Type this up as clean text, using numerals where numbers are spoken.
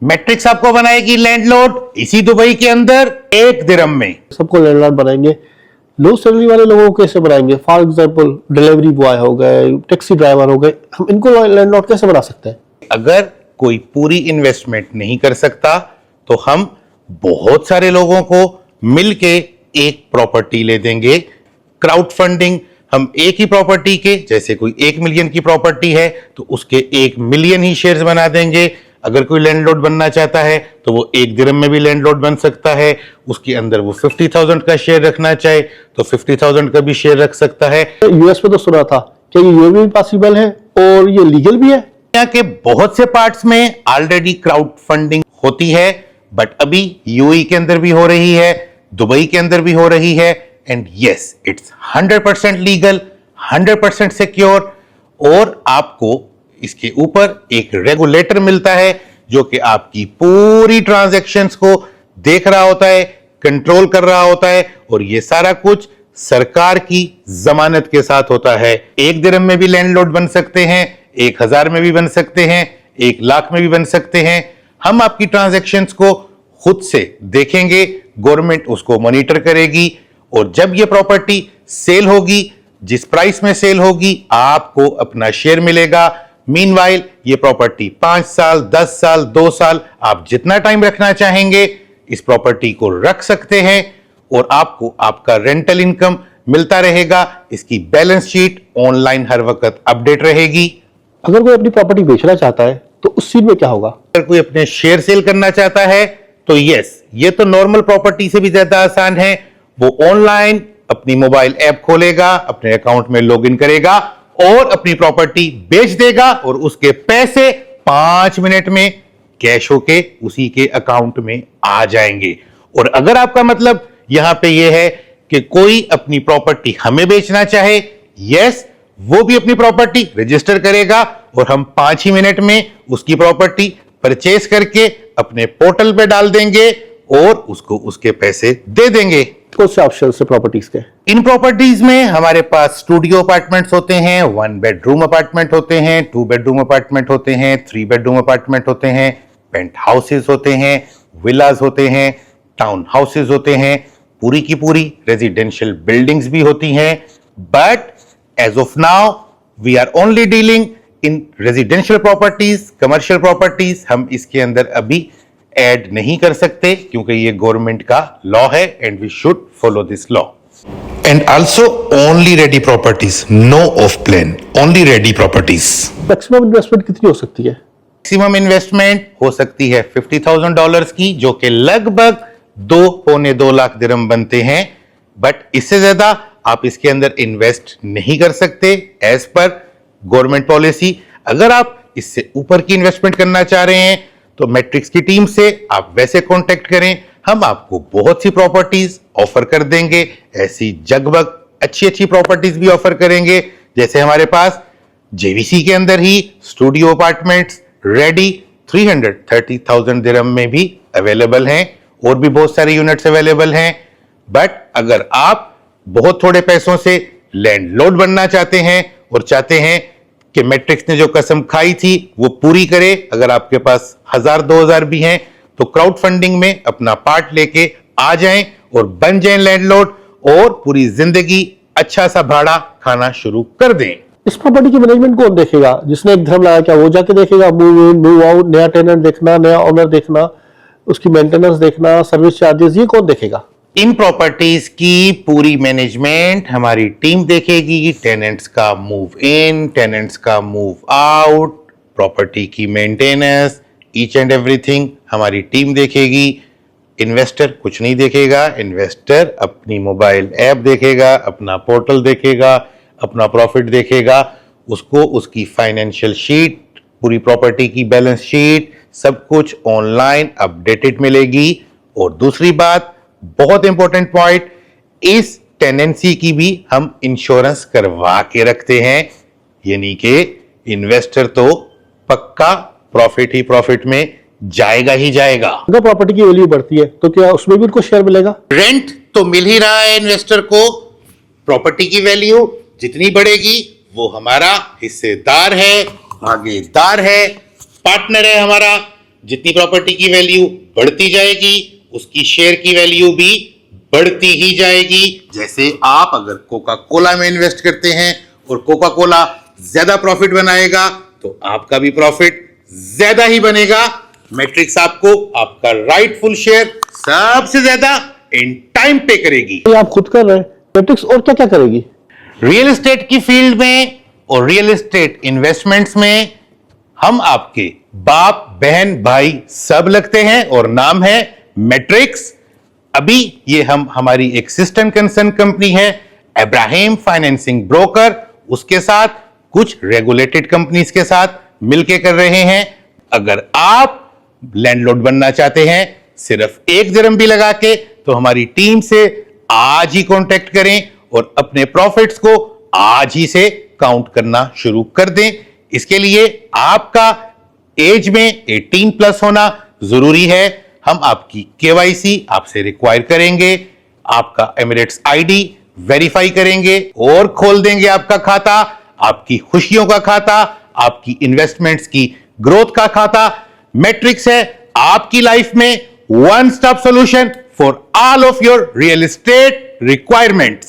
Matrix आपको बनाएगी landlord इसी दुबई के अंदर 1 दिरहम में। सबको लैंडलॉर्ड बनाएंगे। लो सैलरी वाले लोगों को कैसे बनाएंगे? फॉर एग्जांपल डिलीवरी बॉय हो गए, टैक्सी ड्राइवर हो गए, हम इनको लैंडलॉर्ड कैसे बना सकते हैं? अगर कोई पूरी इन्वेस्टमेंट नहीं कर सकता तो हम बहुत सारे लोगों को मिलके एक प्रॉपर्टी ले देंगे। क्राउड फंडिंग, हम एक ही प्रॉपर्टी के, जैसे कोई 1 मिलियन की प्रॉपर्टी है तो उसके 1 मिलियन ही शेयर्स बना देंगे। अगर कोई लैंडलॉर्ड बनना चाहता है तो वो 1 दिरहम में भी लैंडलॉर्ड बन सकता है। उसके अंदर वो 50,000 का शेयर रखना चाहे तो 50,000 का भी शेयर रख सकता है। यूएस में तो सुना था, क्या ये भी पॉसिबल है और ये लीगल भी है? दुनिया के बहुत से पार्ट्स में ऑलरेडी क्राउड फंडिंग होती है, बट अभी यूएई के अंदर भी हो रही है, दुबई के अंदर भी हो रही है। And yes, it's 100% legal, 100% secure. और आपको इसके ऊपर एक रेगुलेटर मिलता है जो कि आपकी पूरी ट्रांजैक्शंस को देख रहा होता है, कंट्रोल कर रहा होता है, और ये सारा कुछ सरकार की जमानत के साथ होता है। 1 दिरहम में भी लैंडलॉर्ड बन सकते हैं, 1000 में भी बन सकते हैं, 1 लाख में भी बन सकते हैं। हम आपकी ट्रांजैक्शंस को खुद से देखेंगे, गवर्नमेंट उसको मॉनिटर करेगी, और जब ये प्रॉपर्टी सेल होगी, जिस प्राइस में सेल होगी, आपको अपना शेयर मिलेगा। मीनवाइल ये प्रॉपर्टी 5 साल, 10 साल, 2 साल, आप जितना टाइम रखना चाहेंगे इस प्रॉपर्टी को रख सकते हैं, और आपको आपका रेंटल इनकम मिलता रहेगा। इसकी बैलेंस शीट ऑनलाइन हर वक्त अपडेट रहेगी। अगर कोई अपनी प्रॉपर्टी बेचना चाहता है तो उस सीन में क्या होगा? अगर कोई अपने शेयर सेल करना चाहता है तो यस, ये तो नॉर्मल प्रॉपर्टी से भी ज्यादा आसान है। वो ऑनलाइन अपनी मोबाइल ऐप खोलेगा, अपने अकाउंट में लॉगिन करेगा और अपनी प्रॉपर्टी बेच देगा, और उसके पैसे 5 मिनट में कैश होके उसी के अकाउंट में आ जाएंगे। और अगर आपका मतलब यहां पे ये है कि कोई अपनी प्रॉपर्टी हमें बेचना चाहे, यस, वो भी अपनी प्रॉपर्टी रजिस्टर करेगा और हम 5 ही मिनट में उसकी प्रॉपर्टी परचेस करके अपने पोर्टल पे डाल देंगे और उसको उसके पैसे दे देंगे। कौन से ऑप्शन है प्रॉपर्टीज के? इन प्रॉपर्टीज में हमारे पास स्टूडियो अपार्टमेंट्स होते हैं, 1 बेडरूम अपार्टमेंट होते हैं, 2 बेडरूम अपार्टमेंट होते हैं, 3 बेडरूम अपार्टमेंट होते हैं, पेंट हाउसेज होते हैं, विलाज होते हैं, टाउन हाउसेज होते हैं, पूरी की पूरी रेजिडेंशियल बिल्डिंग्स भी होती हैं। But as of now we are only dealing in residential properties, commercial properties हम इसके अंदर अभी ऐड नहीं कर सकते क्योंकि ये गवर्नमेंट का लॉ है and we should follow this law. And also only ready properties, no off plan, only ready properties. Maximum investment कितनी हो सकती है? मैक्सिमम इन्वेस्टमेंट हो सकती है $50,000 की, जो कि लगभग 2-2.25 लाख दिरहम बनते हैं। बट इससे ज्यादा आप इसके अंदर इन्वेस्ट नहीं कर सकते एज पर गवर्नमेंट पॉलिसी। अगर आप इससे ऊपर की इन्वेस्टमेंट करना चाह रहे हैं तो मैट्रिक्स की टीम से आप वैसे कांटेक्ट करें, हम आपको बहुत सी प्रॉपर्टीज ऑफर कर देंगे। ऐसी जगबग अच्छी प्रॉपर्टीज भी ऑफर करेंगे, जैसे हमारे पास जेवीसी के अंदर ही स्टूडियो अपार्टमेंट्स रेडी 330,000 दिरहम में भी अवेलेबल हैं, और भी बहुत सारे यूनिट्स अवेलेबल हैं। बट अगर आप बहुत थोड़े पैसों से लैंडलॉर्ड बनना चाहते हैं और चाहते हैं कि मैट्रिक्स ने जो कसम खाई थी वो पूरी करे, अगर आपके पास 1000-2000 भी हैं तो क्राउड फंडिंग में अपना पार्ट लेके आ जाएं और बन जाएं लैंडलॉर्ड, और पूरी जिंदगी अच्छा सा भाड़ा खाना शुरू कर दें। इस प्रॉपर्टी की मैनेजमेंट कौन देखेगा? जिसने एक दिरहम लगाया क्या वो जाके देखेगा? मूव इन, मूव आउट, नया टेनेंट देखना, नया ओनर देखना, उसकी मेंटेनेंस देखना, सर्विस चार्जेस, ये कौन देखेगा? इन प्रॉपर्टीज की पूरी मैनेजमेंट हमारी टीम देखेगी। टेनेंट्स का मूव इन, टेनेंट्स का मूव आउट, प्रॉपर्टी की मेंटेनेंस, ईच एंड एवरीथिंग हमारी टीम देखेगी। इन्वेस्टर कुछ नहीं देखेगा। इन्वेस्टर अपनी मोबाइल ऐप देखेगा, अपना पोर्टल देखेगा, अपना प्रॉफिट देखेगा, उसको उसकी फाइनेंशियल शीट, पूरी प्रॉपर्टी की बैलेंस शीट, सब कुछ ऑनलाइन अपडेटेड मिलेगी। और दूसरी बात, बहुत इंपॉर्टेंट पॉइंट, इस टेनेंसी की भी हम इंश्योरेंस करवा के रखते हैं, यानी कि इन्वेस्टर तो पक्का प्रॉफिट ही प्रॉफिट में जाएगा ही जाएगा। अगर प्रॉपर्टी की वैल्यू बढ़ती है तो क्या उसमें भी उनको शेयर मिलेगा? रेंट तो मिल ही रहा है इन्वेस्टर को। प्रॉपर्टी की वैल्यू जितनी बढ़ेगी वो हमारा हिस्सेदार है, भागीदार है, पार्टनर है हमारा। जितनी प्रॉपर्टी की वैल्यू बढ़ती जाएगी उसकी शेयर की वैल्यू भी बढ़ती ही जाएगी। जैसे आप अगर कोका कोला में इन्वेस्ट करते हैं और कोका कोला ज्यादा प्रॉफिट बनाएगा तो आपका भी प्रॉफिट ज्यादा ही बनेगा। मैट्रिक्स आपको आपका राइटफुल शेयर सबसे ज्यादा इन टाइम पे करेगी। ये आप खुद कर रहे हैं, मैट्रिक्स और क्या क्या करेगी? रियल एस्टेट की फील्ड में और रियल एस्टेट इन्वेस्टमेंट्स में हम आपके बाप बहन भाई सब लगते हैं और नाम है मैट्रिक्स। अभी ये हम हमारी एक सिस्टम कंसर्न कंपनी है अब्राहम फाइनेंसिंग ब्रोकर, उसके साथ कुछ रेगुलेटेड कंपनीज के साथ मिलके कर रहे हैं। अगर आप लैंडलॉर्ड बनना चाहते हैं सिर्फ 1 दिरहम भी लगा के तो हमारी टीम से आज ही कांटेक्ट करें और अपने प्रॉफिट्स को आज ही से काउंट करना शुरू कर दें। इसके लिए आपका एज में 18 प्लस होना जरूरी है। हम आपकी केवाईसी आपसे रिक्वायर करेंगे, आपका एमिरेट्स आईडी वेरीफाई करेंगे और खोल देंगे आपका खाता, आपकी खुशियों का खाता, आपकी इन्वेस्टमेंट्स की ग्रोथ का खाता। मैट्रिक्स है आपकी लाइफ में one stop solution for all of your real estate requirements.